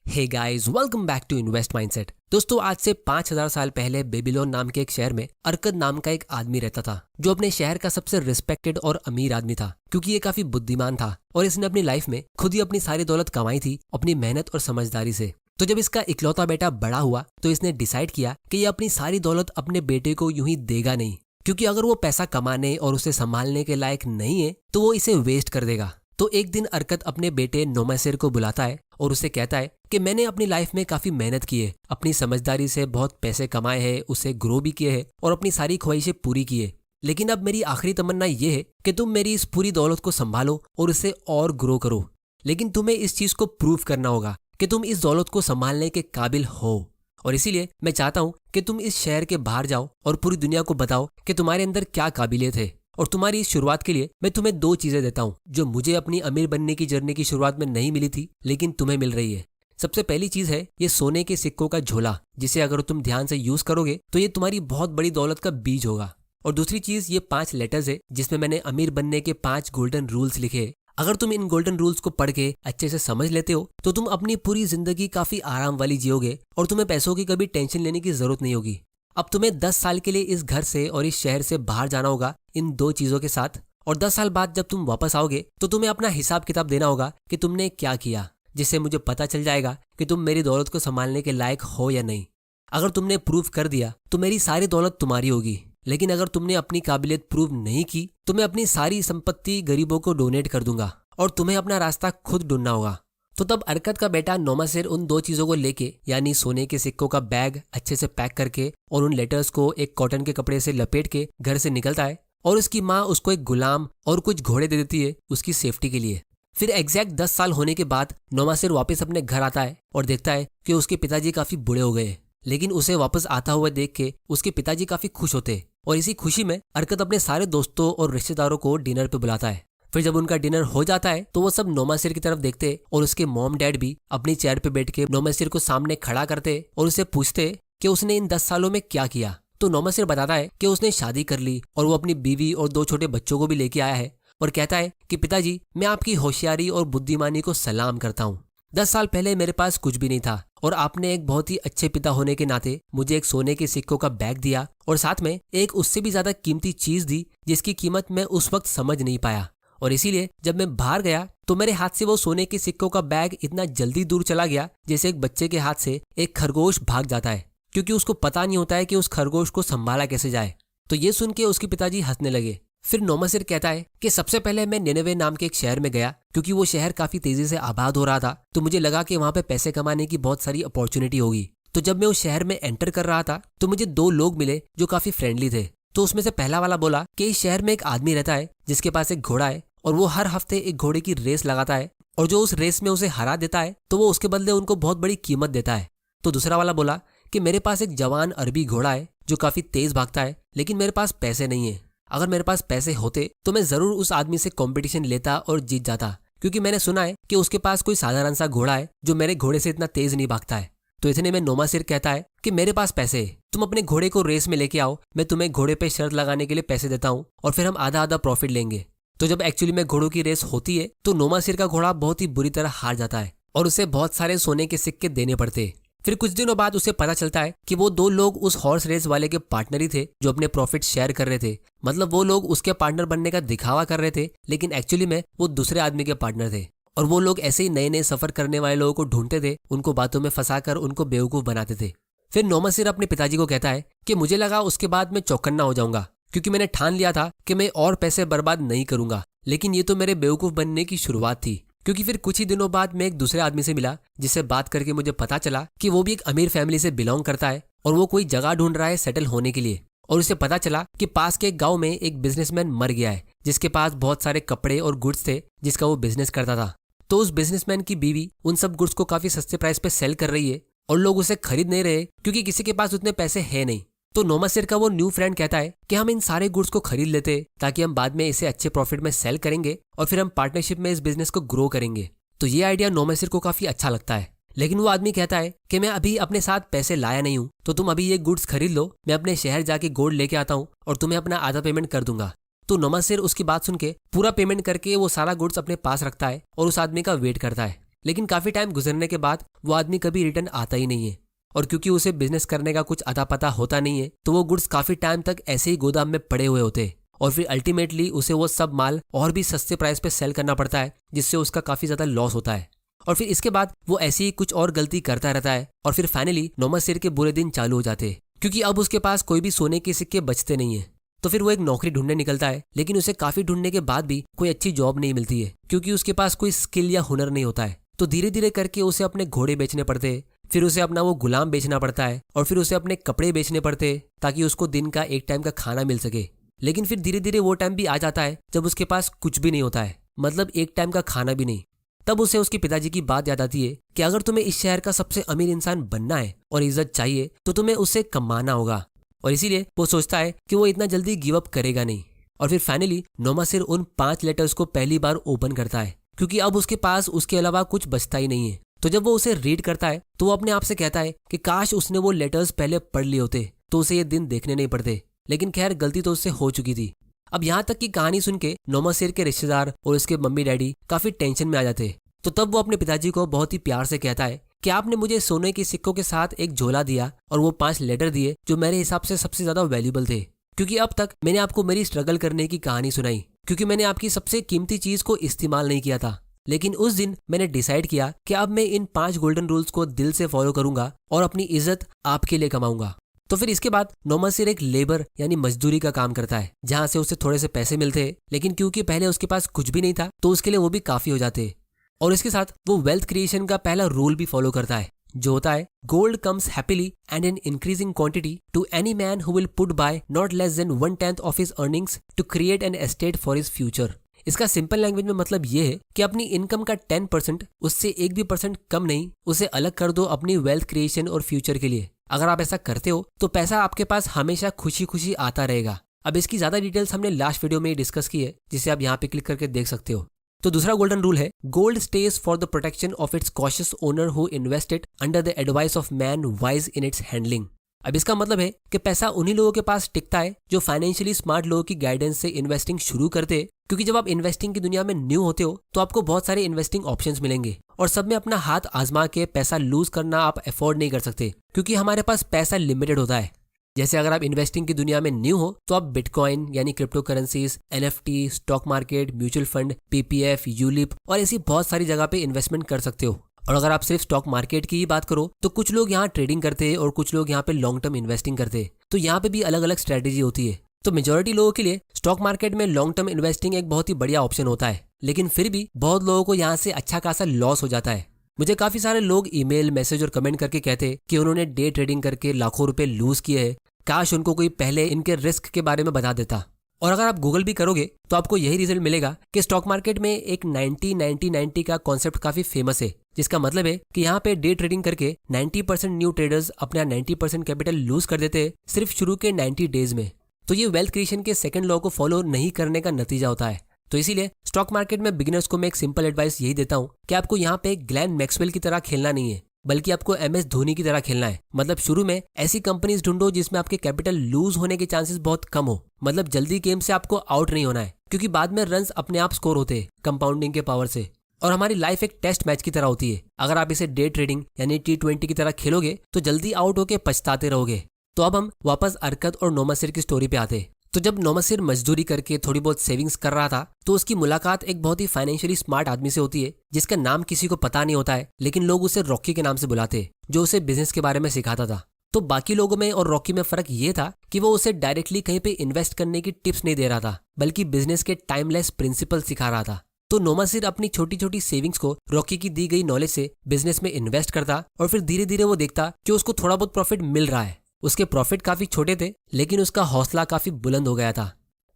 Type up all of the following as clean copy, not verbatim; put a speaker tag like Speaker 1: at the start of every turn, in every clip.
Speaker 1: Hey guys, welcome back to invest mindset. दोस्तों, आज से 5000 साल पहले बेबीलोन नाम के एक शहर में अरकद नाम का एक आदमी रहता था, जो अपने शहर का सबसे रिस्पेक्टेड और अमीर आदमी था, क्योंकि ये काफी बुद्धिमान था और इसने अपनी लाइफ में खुद ही अपनी सारी दौलत कमाई थी अपनी मेहनत और समझदारी से। तो जब इसका इकलौता बेटा बड़ा हुआ तो इसने डिसाइड किया कि ये अपनी सारी दौलत अपने बेटे को यूं ही देगा नहीं, क्योंकि अगर वो पैसा कमाने और उसे संभालने के लायक नहीं है तो वो इसे वेस्ट कर देगा। तो एक दिन अरकद अपने बेटे नोमासिर को बुलाता है और उसे कहता है कि मैंने अपनी लाइफ में काफी मेहनत की है, अपनी समझदारी से बहुत पैसे कमाए हैं, उसे ग्रो भी किए हैं और अपनी सारी ख्वाहिशें पूरी की है। लेकिन अब मेरी आखिरी तमन्ना ये है कि तुम मेरी इस पूरी दौलत को संभालो और उसे और ग्रो करो। लेकिन तुम्हें इस चीज को प्रूव करना होगा कि तुम इस दौलत को संभालने के काबिल हो, और इसीलिए मैं चाहता हूं कि तुम इस शहर के बाहर जाओ और पूरी दुनिया को बताओ कि तुम्हारे अंदर क्या काबिलियत है। और तुम्हारी इस शुरुआत के लिए मैं तुम्हें 2 चीजें देता हूं जो मुझे अपनी अमीर बनने की जर्नी की शुरुआत में नहीं मिली थी, लेकिन तुम्हें मिल रही है। सबसे पहली चीज है ये सोने के सिक्कों का झोला, जिसे अगर तुम ध्यान से यूज करोगे तो ये तुम्हारी बहुत बड़ी दौलत का बीज होगा। और दूसरी चीज ये 5 लेटर्स है जिसमें मैंने अमीर बनने के 5 गोल्डन रूल्स लिखे हैं। अगर तुम इन गोल्डन रूल्स को पढ़ के अच्छे से समझ लेते हो तो तुम अपनी पूरी जिंदगी काफी आराम वाली जियोगे और तुम्हें पैसों की कभी टेंशन लेने की जरूरत नहीं होगी। अब तुम्हें 10 साल के लिए इस घर से और इस शहर से बाहर जाना होगा इन 2 चीजों के साथ, और 10 साल बाद जब तुम वापस आओगे तो तुम्हें अपना हिसाब किताब देना होगा कि तुमने क्या किया, जिससे मुझे पता चल जाएगा कि तुम मेरी दौलत को संभालने के लायक हो या नहीं। अगर तुमने प्रूव कर दिया तो मेरी सारी दौलत तुम्हारी होगी, लेकिन अगर तुमने अपनी काबिलियत प्रूव नहीं की तो मैं अपनी सारी संपत्ति गरीबों को डोनेट कर दूंगा और तुम्हें अपना रास्ता खुद ढूंढना होगा। तो तब अरकद का बेटा नोमासिर उन 2 चीजों को लेके, यानी सोने के सिक्कों का बैग अच्छे से पैक करके और उन लेटर्स को एक कॉटन के कपड़े से लपेट के घर से निकलता है, और उसकी माँ उसको एक गुलाम और कुछ घोड़े दे देती है उसकी सेफ्टी के लिए। फिर एग्जैक्ट 10 साल होने के बाद नोमासिर वापस अपने घर आता है और देखता है कि उसके पिताजी काफी बूढ़े हो गए, लेकिन उसे वापस आता हुआ देख के उसके पिताजी काफी खुश होते, और इसी खुशी में अरकद अपने सारे दोस्तों और रिश्तेदारों को डिनर पे बुलाता है। फिर जब उनका डिनर हो जाता है तो वो सब नोमासिर की तरफ देखते और उसके मॉम डैड भी अपनी चेयर पे बैठ के नोमासिर को सामने खड़ा करते और उसे पूछते कि उसने इन 10 सालों में क्या किया। तो नोमासिर बताता है कि उसने शादी कर ली और वो अपनी बीवी और 2 छोटे बच्चों को भी लेके आया है, और कहता है कि पिताजी, मैं आपकी होशियारी और बुद्धिमानी को सलाम करता हूँ। 10 साल पहले मेरे पास कुछ भी नहीं था और आपने एक बहुत ही अच्छे पिता होने के नाते मुझे एक सोने के सिक्कों का बैग दिया और साथ में एक उससे भी ज्यादा कीमती चीज दी जिसकी कीमत मैं उस वक्त समझ नहीं पाया, और इसीलिए जब मैं बाहर गया तो मेरे हाथ से वो सोने के सिक्कों का बैग इतना जल्दी दूर चला गया जैसे एक बच्चे के हाथ से एक खरगोश भाग जाता है, क्योंकि उसको पता नहीं होता है कि उस खरगोश को संभाला कैसे जाए। तो ये सुन के उसके पिताजी हंसने लगे। फिर नोमासिर कहता है कि सबसे पहले मैं निनेवे नाम के एक शहर में गया, क्योंकि वो शहर काफी तेजी से आबाद हो रहा था, तो मुझे लगा कि वहां पे पैसे कमाने की बहुत सारी अपॉर्चुनिटी होगी। तो जब मैं उस शहर में एंटर कर रहा था तो मुझे 2 लोग मिले जो काफी फ्रेंडली थे। तो उसमें से पहला वाला बोला कि इस शहर में एक आदमी रहता है जिसके पास एक घोड़ा है और वो हर हफ्ते एक घोड़े की रेस लगाता है, और जो उस रेस में उसे हरा देता है तो वो उसके बदले उनको बहुत बड़ी कीमत देता है। तो दूसरा वाला बोला कि मेरे पास एक जवान अरबी घोड़ा है जो काफी तेज भागता है, लेकिन मेरे पास पैसे नहीं है। अगर मेरे पास पैसे होते तो मैं जरूर उस आदमी से कंपटीशन लेता और जीत जाता, क्योंकि मैंने सुना है कि उसके पास कोई साधारण सा घोड़ा है जो मेरे घोड़े से इतना तेज नहीं भागता है। तो इतने में नोमासिर कहता है कि मेरे पास पैसे है, तुम अपने घोड़े को रेस में लेके आओ, मैं तुम्हें घोड़े पे शर्त लगाने के लिए पैसे देता हूँ और फिर हम आधा आधा प्रॉफिट लेंगे। तो जब एक्चुअली में घोड़ों की रेस होती है तो नोमासिर का घोड़ा बहुत ही बुरी तरह हार जाता है और उसे बहुत सारे सोने के सिक्के देने पड़ते। फिर कुछ दिनों बाद उसे पता चलता है कि वो 2 लोग उस हॉर्स रेस वाले के पार्टनर ही थे जो अपने प्रॉफिट शेयर कर रहे थे। मतलब वो लोग उसके पार्टनर बनने का दिखावा कर रहे थे, लेकिन एक्चुअली में वो दूसरे आदमी के पार्टनर थे, और वो लोग ऐसे ही नए नए सफर करने वाले लोगों को ढूंढते थे, उनको बातों में फंसाकर उनको बेवकूफ बनाते थे। फिर नोमासिर अपने पिताजी को कहता है कि मुझे लगा उसके बाद मैं चौकन्ना हो जाऊंगा, क्योंकि मैंने ठान लिया था कि मैं और पैसे बर्बाद नहीं करूंगा, लेकिन ये तो मेरे बेवकूफ बनने की शुरुआत थी। क्योंकि फिर कुछ ही दिनों बाद मैं एक दूसरे आदमी से मिला जिससे बात करके मुझे पता चला कि वो भी एक अमीर फैमिली से बिलोंग करता है और वो कोई जगह ढूंढ रहा है सेटल होने के लिए। और उसे पता चला कि पास के एक गांव में एक बिजनेसमैन मर गया है जिसके पास बहुत सारे कपड़े और गुड्स थे जिसका वो बिजनेस करता था। तो उस बिजनेसमैन की बीवी उन सब गुड्स को काफी सस्ते प्राइस पे सेल कर रही है और लोग उसे खरीद नहीं रहे क्योंकि किसी के पास उतने पैसे है नहीं। तो नोमासिर का वो न्यू फ्रेंड कहता है कि हम इन सारे गुड्स को खरीद लेते ताकि हम बाद में इसे अच्छे प्रॉफिट में सेल करेंगे और फिर हम पार्टनरशिप में इस बिजनेस को ग्रो करेंगे। तो ये आइडिया नोमासिर को काफी अच्छा लगता है, लेकिन वो आदमी कहता है कि मैं अभी अपने साथ पैसे लाया नहीं हूँ, तो तुम अभी ये गुड्स खरीद लो, मैं अपने शहर जाके गोल्ड लेके आता हूँ और तुम्हें अपना आधा पेमेंट कर दूंगा। तो नोमासिर उसकी बात सुन के पूरा पेमेंट करके वो सारा गुड्स अपने पास रखता है और उस आदमी का वेट करता है। लेकिन काफी टाइम गुजरने के बाद वो आदमी कभी रिटर्न आता ही नहीं है। और क्योंकि उसे बिजनेस करने का कुछ अता पता होता नहीं है तो वो गुड्स काफी टाइम तक ऐसे ही गोदाम में पड़े हुए होते हैं और फिर अल्टीमेटली उसे वो सब माल और भी सस्ते प्राइस पे सेल करना पड़ता है, जिससे उसका काफी ज्यादा लॉस होता है। और फिर इसके बाद वो ऐसे ही कुछ और गलती करता रहता है और फिर फाइनली नोमासिर के बुरे दिन चालू हो जाते हैं, क्योंकि अब उसके पास कोई भी सोने के सिक्के बचते नहीं है। तो फिर वो एक नौकरी ढूंढने निकलता है, लेकिन उसे काफी ढूंढने के बाद भी कोई अच्छी जॉब नहीं मिलती है, क्योंकि उसके पास कोई स्किल या हुनर नहीं होता है। तो धीरे धीरे करके उसे अपने घोड़े बेचने पड़ते हैं, फिर उसे अपना वो गुलाम बेचना पड़ता है और फिर उसे अपने कपड़े बेचने पड़ते हैं ताकि उसको दिन का एक टाइम का खाना मिल सके। लेकिन फिर धीरे धीरे वो टाइम भी आ जाता है जब उसके पास कुछ भी नहीं होता है, मतलब एक टाइम का खाना भी नहीं। तब उसे उसके पिताजी की बात याद आती है कि अगर तुम्हें इस शहर का सबसे अमीर इंसान बनना है और इज्जत चाहिए तो तुम्हें उससे कमाना होगा। और इसीलिए वो सोचता है कि वो इतना जल्दी गिव अप करेगा नहीं। और फिर फाइनली नोमासिर उन 5 लेटर्स को पहली बार ओपन करता है, क्योंकि अब उसके पास उसके अलावा कुछ बचता ही नहीं है। तो जब वो उसे रीड करता है तो वो अपने आप से कहता है कि काश उसने वो लेटर्स पहले पढ़ लिए होते तो उसे ये दिन देखने नहीं पड़ते। लेकिन खैर गलती तो उससे हो चुकी थी। अब यहाँ तक की कहानी सुन के नोमासिर के रिश्तेदार और उसके मम्मी डैडी काफी टेंशन में आ जाते। तो तब वो अपने पिताजी को बहुत ही प्यार से कहता है कि आपने मुझे सोने के सिक्कों के साथ एक झोला दिया और वो 5 लेटर दिए जो मेरे हिसाब से सबसे ज्यादा वैल्यूबल थे, क्योंकि अब तक मैंने आपको मेरी स्ट्रगल करने की कहानी सुनाई, क्योंकि मैंने आपकी सबसे कीमती चीज को इस्तेमाल नहीं किया था। लेकिन उस दिन मैंने डिसाइड किया कि अब मैं इन 5 गोल्डन रूल्स को दिल से फॉलो करूंगा और अपनी इज्जत आपके लिए कमाऊंगा। तो फिर इसके बाद नोमासिर एक लेबर यानी मजदूरी का काम करता है, जहां से उसे थोड़े से पैसे मिलते हैं, लेकिन क्योंकि पहले उसके पास कुछ भी नहीं था तो उसके लिए वो भी काफी हो जाते। और इसके साथ वो वेल्थ क्रिएशन का पहला रूल भी फॉलो करता है, जो होता है gold comes happily and in increasing quantity to any man who will put by not less than 1/10 of his earnings to create an estate for his future. इसका simple language में मतलब ये है कि अपनी इनकम का 10%, उससे 1 भी % कम नहीं, उसे अलग कर दो अपनी वेल्थ क्रिएशन और फ्यूचर के लिए। अगर आप ऐसा करते हो तो पैसा आपके पास हमेशा खुशी खुशी आता रहेगा। अब इसकी ज्यादा डिटेल्स हमने लास्ट वीडियो में डिस्कस की है, जिसे आप यहाँ पे क्लिक करके देख सकते हो। तो दूसरा गोल्डन रूल है gold stage for the protection of its cautious owner who invested under the advice of man wise in its handling. अब इसका मतलब है कि पैसा उन्हीं लोगों के पास टिकता है जो फाइनेंशियली स्मार्ट लोगों की गाइडेंस से इन्वेस्टिंग शुरू करते हैं, क्योंकि जब आप इन्वेस्टिंग की दुनिया में न्यू होते हो तो आपको बहुत सारे इन्वेस्टिंग ऑप्शंस मिलेंगे और सब में अपना हाथ आजमा के पैसा लूज करना आप अफोर्ड नहीं कर सकते, क्योंकि हमारे पास पैसा लिमिटेड होता है। जैसे अगर आप इन्वेस्टिंग की दुनिया में न्यू हो तो आप बिटकॉइन यानी crypto currencies, NFT, stock market, mutual fund, PPF, ULIP और ऐसी बहुत सारी जगह पे इन्वेस्टमेंट कर सकते हो। और अगर आप सिर्फ स्टॉक मार्केट की ही बात करो तो कुछ लोग यहाँ ट्रेडिंग करते हैं और कुछ लोग यहाँ पे लॉन्ग टर्म इन्वेस्टिंग करते हैं, तो यहाँ पे भी अलग अलग स्ट्रेटेजी होती है। तो मेजोरिटी लोगों के लिए स्टॉक मार्केट में लॉन्ग टर्म इन्वेस्टिंग एक बहुत ही बढ़िया ऑप्शन होता है, लेकिन फिर भी बहुत लोगों को यहाँ से अच्छा खासा लॉस हो जाता है। मुझे काफी सारे लोग ईमेल, मैसेज और कमेंट करके कहते कि उन्होंने डे ट्रेडिंग करके लाखों रुपए लूज किए हैं, काश उनको कोई पहले इनके रिस्क के बारे में बता देता। और अगर आप गूगल भी करोगे तो आपको यही रिजल्ट मिलेगा कि स्टॉक मार्केट में एक 90-90-90 का कॉन्सेप्ट काफी फेमस है, जिसका मतलब है कि यहाँ पे डे ट्रेडिंग करके 90% न्यू ट्रेडर्स अपना 90% कैपिटल लूज कर देते हैं सिर्फ शुरू के 90 डेज में। तो ये वेल्थ क्रिएशन के सेकंड लॉ को फॉलो नहीं करने का नतीजा होता है। तो इसीलिए स्टॉक मार्केट में बिगिनर्स को मैं एक सिंपल एडवाइस यही देता हूँ कि आपको यहाँ पे ग्लेन मैक्सवेल की तरह खेलना नहीं है, बल्कि आपको MS धोनी की तरह खेलना है। मतलब शुरू में ऐसी कंपनीज ढूंढो जिसमें आपके कैपिटल लूज होने के चांसेस बहुत कम हो, मतलब जल्दी गेम से आपको आउट नहीं होना है, क्योंकि बाद में रन्स अपने आप स्कोर होते हैं कंपाउंडिंग के पावर से। और हमारी लाइफ एक टेस्ट मैच की तरह होती है, अगर आप इसे डे ट्रेडिंग यानी T20 की तरह खेलोगे तो जल्दी आउट होके पछताते रहोगे। तो अब हम वापस अरकत और नोमासिर की स्टोरी पे आते। तो जब नोमासिर मजदूरी करके थोड़ी बहुत सेविंग्स कर रहा था तो उसकी मुलाकात एक बहुत ही फाइनेंशियली स्मार्ट आदमी से होती है, जिसका नाम किसी को पता नहीं होता है, लेकिन लोग उसे रॉकी के नाम से बुलाते, जो उसे बिजनेस के बारे में सिखाता था। तो बाकी लोगों में और रॉकी में फर्क ये था कि वो उसे डायरेक्टली कहीं पे इन्वेस्ट करने की टिप्स नहीं दे रहा था, बल्कि बिजनेस के टाइमलेस प्रिंसिपल सिखा रहा था। तो नोमासिर अपनी छोटी छोटी सेविंग्स को रॉकी की दी गई नॉलेज से बिजनेस में इन्वेस्ट करता और फिर धीरे धीरे वो देखता कि उसको थोड़ा बहुत प्रॉफिट मिल रहा है। उसके प्रॉफिट काफी छोटे थे, लेकिन उसका हौसला काफी बुलंद हो गया था।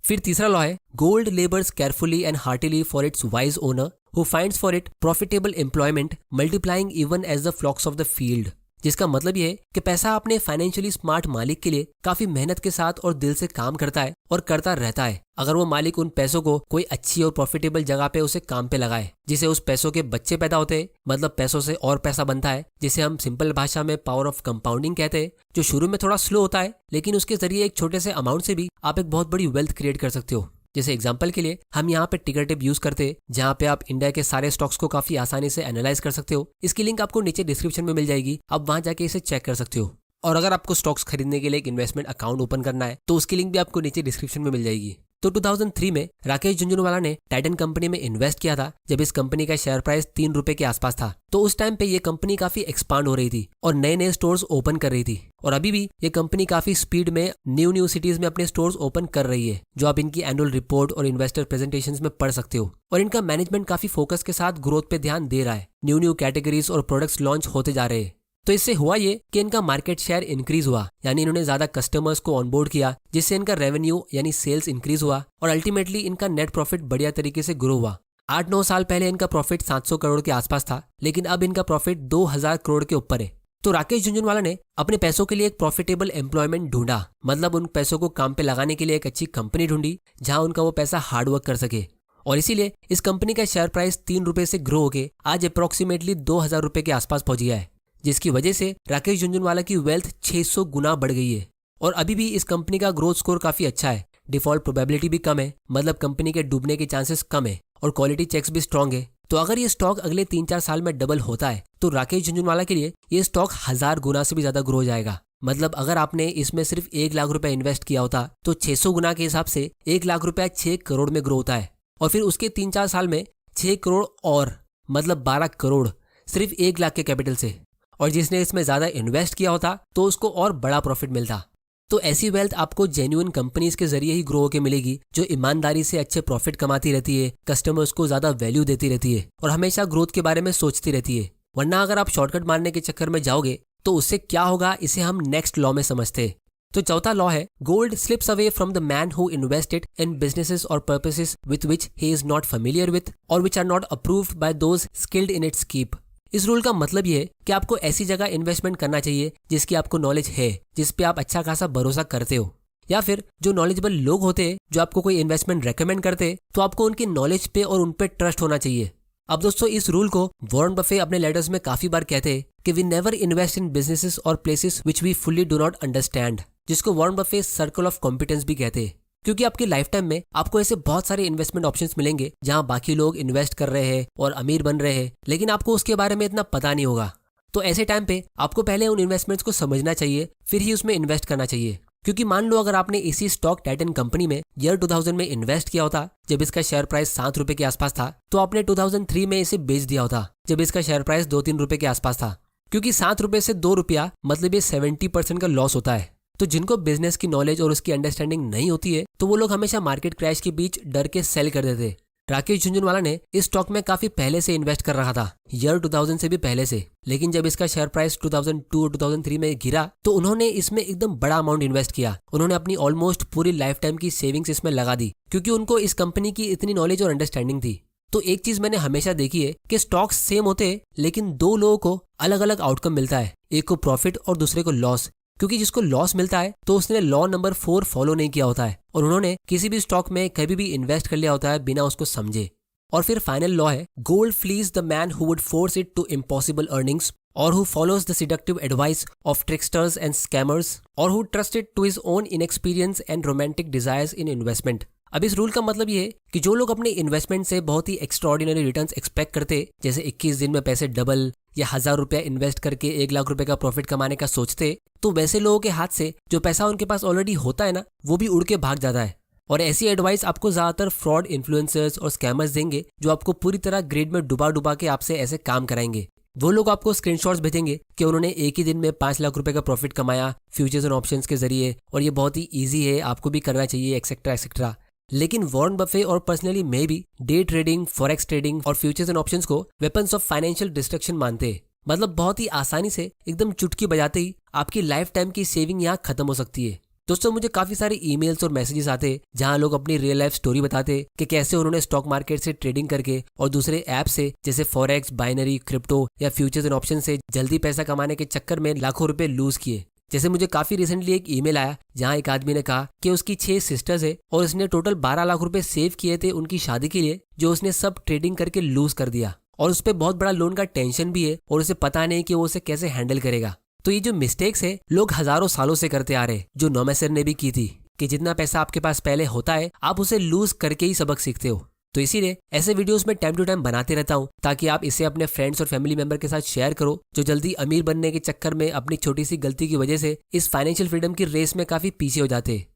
Speaker 1: फिर तीसरा लॉ है gold labours carefully and heartily for its wise owner who finds for it profitable employment multiplying even as the flocks of the field. जिसका मतलब ये है कि पैसा अपने फाइनेंशियली स्मार्ट मालिक के लिए काफी मेहनत के साथ और दिल से काम करता है और करता रहता है, अगर वो मालिक उन पैसों को कोई अच्छी और प्रॉफिटेबल जगह पे उसे काम पे लगाए, जिसे उस पैसों के बच्चे पैदा होते हैं, मतलब पैसों से और पैसा बनता है, जिसे हम सिंपल भाषा में पावर ऑफ कंपाउंडिंग कहते हैं, जो शुरू में थोड़ा स्लो होता है, लेकिन उसके जरिए एक छोटे से अमाउंट से भी आप एक बहुत बड़ी वेल्थ क्रिएट कर सकते हो। जैसे एग्जांपल के लिए हम यहाँ पे टिकर टेप यूज करते हैं, जहाँ पे आप इंडिया के सारे स्टॉक्स को काफी आसानी से एनालाइज कर सकते हो। इसकी लिंक आपको नीचे डिस्क्रिप्शन में मिल जाएगी, आप वहां जाके इसे चेक कर सकते हो। और अगर आपको स्टॉक्स खरीदने के लिए एक इन्वेस्टमेंट अकाउंट ओपन करना है तो उसकी लिंक भी आपको नीचे डिस्क्रिप्शन में मिल जाएगी। तो 2003 में राकेश झुनझुनवाला ने टाइटन कंपनी में इन्वेस्ट किया था, जब इस कंपनी का शेयर प्राइस 3 रुपए के आसपास था। तो उस टाइम पे ये कंपनी काफी एक्सपांड हो रही थी और नए नए स्टोर्स ओपन कर रही थी। और अभी भी ये कंपनी काफी स्पीड में न्यू सिटीज में अपने स्टोर्स ओपन कर रही है, जो आप इनकी एनुअल रिपोर्ट और इन्वेस्टर प्रेजेंटेशंस में पढ़ सकते हो। और इनका मैनेजमेंट काफी फोकस के साथ ग्रोथ पे ध्यान दे रहा है, न्यू कैटेगरीज और प्रोडक्ट्स लॉन्च होते जा रहे हैं। तो इससे हुआ ये कि इनका मार्केट शेयर इंक्रीज हुआ, यानी इन्होंने ज्यादा कस्टमर्स को ऑनबोर्ड किया, जिससे इनका रेवेन्यू यानी सेल्स इंक्रीज हुआ और अल्टीमेटली इनका नेट प्रॉफिट बढ़िया तरीके से ग्रो हुआ। 8-9 साल पहले इनका प्रॉफिट 700 करोड़ के आसपास था, लेकिन अब इनका प्रॉफिट 2000 करोड़ के ऊपर है। तो राकेश झुनझुनवाला ने अपने पैसों के लिए एक प्रॉफिटेबल एम्प्लॉयमेंट ढूंढा, मतलब उन पैसों को काम पे लगाने के लिए एक अच्छी कंपनी ढूंढी जहां उनका वो पैसा हार्डवर्क कर सके। और इसीलिए इस कंपनी का शेयर प्राइस 3 रुपए से ग्रो होकर आज अप्रोक्सीमेटली 2000 रुपए के आसपास पहुंच गया है, जिसकी वजह से राकेश झुनझुनवाला की वेल्थ 600 गुना बढ़ गई है। और अभी भी इस कंपनी का ग्रोथ स्कोर काफी अच्छा है, डिफॉल्ट प्रोबेबिलिटी भी कम है, मतलब कंपनी के डूबने के चांसेस कम है और क्वालिटी चेक्स भी स्ट्रांग है। तो अगर ये स्टॉक अगले 3-4 साल में डबल होता है तो राकेश झुनझुनवाला के लिए ये स्टॉक 1000 गुना से भी ज्यादा ग्रो हो जाएगा। मतलब अगर आपने इसमें सिर्फ 1 लाख रुपए इन्वेस्ट किया होता तो 600 गुना के हिसाब से 1 लाख रुपया 6 करोड़ में ग्रो होता है। और फिर उसके 3-4 साल में 6 करोड़ और मतलब 12 करोड़ सिर्फ 1 लाख के कैपिटल से। और जिसने इसमें ज्यादा इन्वेस्ट किया होता तो उसको और बड़ा प्रॉफिट मिलता। तो ऐसी वेल्थ आपको जेन्युइन कंपनीज के जरिए ही ग्रो होकर मिलेगी, जो ईमानदारी से अच्छे प्रॉफिट कमाती रहती है, कस्टमर्स को ज्यादा वैल्यू देती रहती है और हमेशा ग्रोथ के बारे में सोचती रहती है। वरना अगर आप शॉर्टकट मारने के चक्कर में जाओगे तो उससे क्या होगा, इसे हम नेक्स्ट लॉ में समझते हैं। तो चौथा लॉ है, gold slips away from the man who invested in businesses or purposes with which he is not familiar with or which are not approved by those skilled in its keep. इस rule का मतलब ये है कि आपको ऐसी जगह investment करना चाहिए जिसकी आपको नॉलेज है, जिस पे आप अच्छा खासा भरोसा करते हो, या फिर जो नॉलेजेबल लोग होते हैं जो आपको कोई इन्वेस्टमेंट रेकमेंड करते हैं, तो आपको उनकी नॉलेज पे और उन पे ट्रस्ट होना चाहिए। अब दोस्तों, इस रूल को वॉरेन बफे अपने लेटर्स में काफी बार कहते हैं कि we never invest in businesses or places which we fully do not understand, जिसको Warren Buffett circle of competence भी कहते हैं। क्योंकि आपकी लाइफ टाइम में आपको ऐसे बहुत सारे इन्वेस्टमेंट ऑप्शंस मिलेंगे जहां बाकी लोग इन्वेस्ट कर रहे हैं और अमीर बन रहे हैं, लेकिन आपको उसके बारे में इतना पता नहीं होगा। तो ऐसे टाइम पे आपको पहले उन इन्वेस्टमेंट्स को समझना चाहिए, फिर ही उसमें इन्वेस्ट करना चाहिए। क्योंकि मान लो अगर आपने इसी स्टॉक टाइटन कंपनी में ईयर 2000 में इन्वेस्ट किया होता, जब इसका शेयर प्राइस 7 रुपए के आसपास था, तो आपने 2003 में इसे बेच दिया होता जब इसका शेयर प्राइस 2-3 रुपए के आसपास था। क्योंकि 7 रुपए से 2 रुपया मतलब ये 70% का लॉस होता है। तो जिनको बिजनेस की नॉलेज और उसकी अंडरस्टैंडिंग नहीं होती है, तो वो लोग हमेशा मार्केट क्रैश के बीच डर के सेल कर देते। राकेश झुनझुनवाला ने इस स्टॉक में काफी पहले से इन्वेस्ट कर रहा था, ईयर 2000 से भी पहले से, लेकिन जब इसका शेयर प्राइस 2002 और 2003 में गिरा तो उन्होंने इसमें एकदम बड़ा अमाउंट इन्वेस्ट किया। उन्होंने अपनी ऑलमोस्ट पूरी लाइफ टाइम की सेविंग्स इसमें लगा दी, क्योंकि उनको इस कंपनी की इतनी नॉलेज और अंडरस्टैंडिंग थी। तो एक चीज मैंने हमेशा देखी है कि स्टॉक्स सेम होते हैं, लेकिन दो लोगों को अलग अलग आउटकम मिलता है, एक को प्रॉफिट और दूसरे को लॉस। क्योंकि जिसको लॉस मिलता है तो उसने लॉ नंबर 4 फॉलो नहीं किया होता है और उन्होंने किसी भी स्टॉक में कभी भी इन्वेस्ट कर लिया होता है बिना उसको समझे। और फिर फाइनल लॉ है, gold flees the man who would force it to impossible earnings or who follows the seductive advice of tricksters and scammers or who trust it to his own inexperience and romantic desires in investment. अब इस rule का मतलब ये है कि जो लोग अपने इन्वेस्टमेंट से बहुत ही एक्स्ट्राऑर्डिनरी रिटर्न्स एक्सपेक्ट करते, जैसे 21 दिन में पैसे डबल या 1000 रुपया इन्वेस्ट करके 1 लाख रुपए का प्रॉफिट कमाने का सोचते, तो वैसे लोगों के हाथ से जो पैसा उनके पास ऑलरेडी होता है ना, वो भी उड़ के भाग जाता है। और ऐसी एडवाइस आपको ज्यादातर फ्रॉड इन्फ्लुएंसर्स और स्कैमर्स देंगे, जो आपको पूरी तरह ग्रिड में डुबा के आपसे ऐसे काम कराएंगे। वो लोग आपको स्क्रीनशॉट्स भेजेंगे कि उन्होंने एक ही दिन में 5 लाख रुपए का प्रॉफिट कमाया फ्यूचर्स एंड ऑप्शंस के जरिए, और ये बहुत ही ईजी है, आपको भी करना चाहिए, एक्सेट्रा एक्सेट्रा। लेकिन वॉरेन बफे और पर्सनली मैं भी डे ट्रेडिंग, फॉरेक्स ट्रेडिंग और फ्यूचर्स एंड ऑप्शंस को वेपन्स ऑफ फाइनेंशियल डिस्ट्रक्शन मानते हैं। मतलब बहुत ही आसानी से एकदम चुटकी बजाते ही आपकी लाइफ टाइम की सेविंग यहाँ खत्म हो सकती है। दोस्तों, मुझे काफी सारे ईमेल्स और मैसेजेस आते जहां लोग अपनी रियल लाइफ स्टोरी बताते कि कैसे उन्होंने स्टॉक मार्केट से ट्रेडिंग करके और दूसरे ऐप से जैसे फॉरेक्स, बाइनरी, क्रिप्टो या फ्यूचर्स एंड ऑप्शन से जल्दी पैसा कमाने के चक्कर में लाखों रुपए लूज किए। जैसे मुझे काफी रिसेंटली एक ईमेल आया जहां एक आदमी ने कहा कि उसकी 6 सिस्टर्स है और उसने टोटल 12 लाख रुपए सेव किए थे उनकी शादी के लिए, जो उसने सब ट्रेडिंग करके लूज कर दिया। और उस पर बहुत बड़ा लोन का टेंशन भी है और उसे पता नहीं कि वो उसे कैसे हैंडल करेगा। तो ये जो मिस्टेक्स है लोग हजारों सालों से करते आ रहे, जो नोमेसर ने भी की थी, कि जितना पैसा आपके पास पहले होता है आप उसे लूज करके ही सबक सीखते हो। तो इसीलिए ऐसे वीडियोस में टाइम टू टाइम बनाते रहता हूँ ताकि आप इसे अपने फ्रेंड्स और फैमिली मेंबर के साथ शेयर करो जो जल्दी अमीर बनने के चक्कर में अपनी छोटी सी गलती की वजह से इस फाइनेंशियल फ्रीडम की रेस में काफी पीछे हो जाते हैं।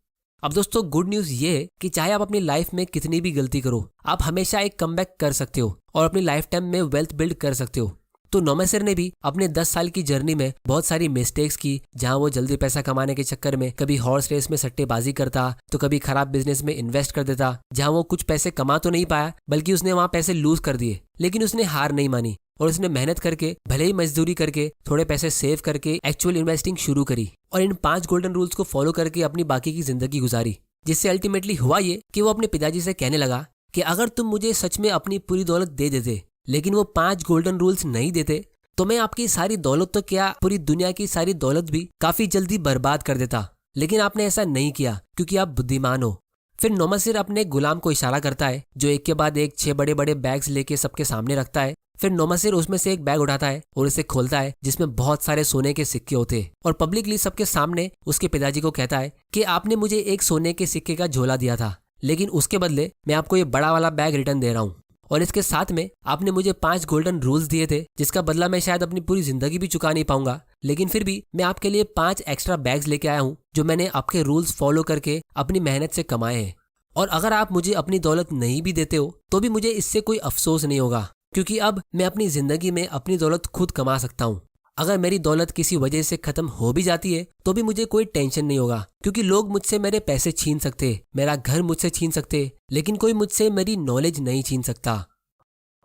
Speaker 1: अब दोस्तों गुड न्यूज ये है कि चाहे आप अपनी लाइफ में कितनी भी गलती करो आप हमेशा एक कमबैक कर सकते हो और अपनी लाइफ टाइम में वेल्थ बिल्ड कर सकते हो। तो नोमेसर ने भी अपने 10 साल की जर्नी में बहुत सारी मिस्टेक्स की, जहां वो जल्दी पैसा कमाने के चक्कर में कभी हॉर्स रेस में सट्टेबाजी करता तो कभी खराब बिजनेस में इन्वेस्ट कर देता, जहां वो कुछ पैसे कमा तो नहीं पाया बल्कि उसने वहां पैसे लूज कर दिए। लेकिन उसने हार नहीं मानी और उसने मेहनत करके भले ही मजदूरी करके थोड़े पैसे सेव करके एक्चुअल इन्वेस्टिंग शुरू करी और इन 5 गोल्डन रूल्स को फॉलो करके अपनी बाकी की जिंदगी गुजारी, जिससे अल्टीमेटली हुआ ये कि वो अपने पिताजी से कहने लगा कि अगर तुम मुझे सच में अपनी पूरी दौलत दे देते लेकिन वो 5 गोल्डन रूल्स नहीं देते तो मैं आपकी सारी दौलत तो क्या पूरी दुनिया की सारी दौलत भी काफी जल्दी बर्बाद कर देता। लेकिन आपने ऐसा नहीं किया क्योंकि आप बुद्धिमान हो। फिर नोमसिर अपने गुलाम को इशारा करता है जो एक के बाद एक 6 बड़े बड़े बैग्स लेके सबके सामने रखता है। फिर नोमसिर उसमें से एक बैग उठाता है और उसे खोलता है जिसमें बहुत सारे सोने के सिक्के होते हैं और पब्लिकली सबके सामने उसके पिताजी को कहता है कि आपने मुझे एक सोने के सिक्के का झोला दिया था लेकिन उसके बदले मैं आपको ये बड़ा वाला बैग रिटर्न दे रहा हूँ और इसके साथ में आपने मुझे 5 गोल्डन रूल्स दिए थे जिसका बदला मैं शायद अपनी पूरी जिंदगी भी चुका नहीं पाऊंगा, लेकिन फिर भी मैं आपके लिए 5 एक्स्ट्रा बैग्स लेके आया हूँ जो मैंने आपके रूल्स फॉलो करके अपनी मेहनत से कमाए हैं। और अगर आप मुझे अपनी दौलत नहीं भी देते हो तो भी मुझे इससे कोई अफसोस नहीं होगा क्योंकि अब मैं अपनी जिंदगी में अपनी दौलत खुद कमा सकता हूँ। अगर मेरी दौलत किसी वजह से खत्म हो भी जाती है तो भी मुझे कोई टेंशन नहीं होगा क्योंकि लोग मुझसे मेरे पैसे छीन सकते, मेरा घर मुझसे छीन सकते, लेकिन कोई मुझसे मेरी नॉलेज नहीं छीन सकता।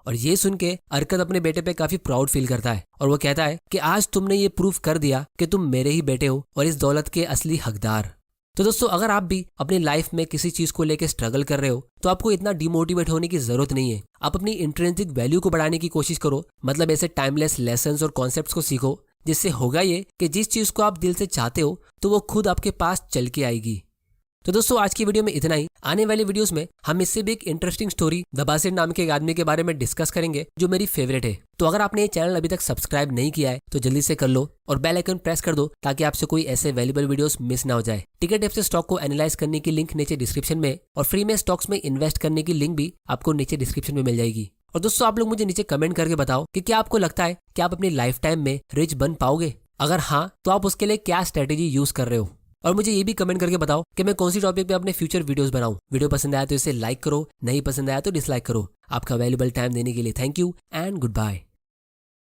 Speaker 1: और ये सुन के अरकत अपने बेटे पे काफी प्राउड फील करता है और वो कहता है कि आज तुमने ये प्रूफ कर दिया कि तुम मेरे ही बेटे हो और इस दौलत के असली हकदार। तो दोस्तों अगर आप भी अपनी लाइफ में किसी चीज को लेकर स्ट्रगल कर रहे हो तो आपको इतना डिमोटिवेट होने की जरूरत नहीं है। आप अपनी इंट्रिंसिक वैल्यू को बढ़ाने की कोशिश करो, मतलब ऐसे टाइमलेस लेसन्स और कॉन्सेप्ट्स को सीखो जिससे होगा ये कि जिस चीज को आप दिल से चाहते हो तो वो खुद आपके पास चल के आएगी। तो दोस्तों आज की वीडियो में इतना ही। आने वाली वीडियोस में हम इससे भी एक इंटरेस्टिंग स्टोरी दबासिर नाम के एक आदमी के बारे में डिस्कस करेंगे जो मेरी फेवरेट है। तो अगर आपने ये चैनल अभी तक सब्सक्राइब नहीं किया है तो जल्दी से कर लो और बेल आइकन प्रेस कर दो ताकि आपसे कोई ऐसे वैल्यूएबल वीडियोस मिस ना हो जाए। टिकट ऐप से स्टॉक को एनालाइज करने की लिंक नीचे डिस्क्रिप्शन में और फ्री में स्टॉक्स में इन्वेस्ट करने की लिंक भी आपको नीचे डिस्क्रिप्शन में मिल जाएगी। और दोस्तों आप लोग मुझे नीचे कमेंट करके बताओ कि क्या आपको लगता है कि आप अपनी लाइफ टाइम में रिच बन पाओगे। अगर हाँ तो आप उसके लिए क्या स्ट्रेटेजी यूज कर रहे हो। और मुझे ये भी कमेंट करके बताओ कि मैं कौन सी टॉपिक पे अपने फ्यूचर वीडियोस बनाऊं। वीडियो पसंद आया तो इसे लाइक करो, नहीं पसंद आया तो डिसलाइक करो। आपका वैल्यूएबल टाइम देने के लिए thank you and good bye.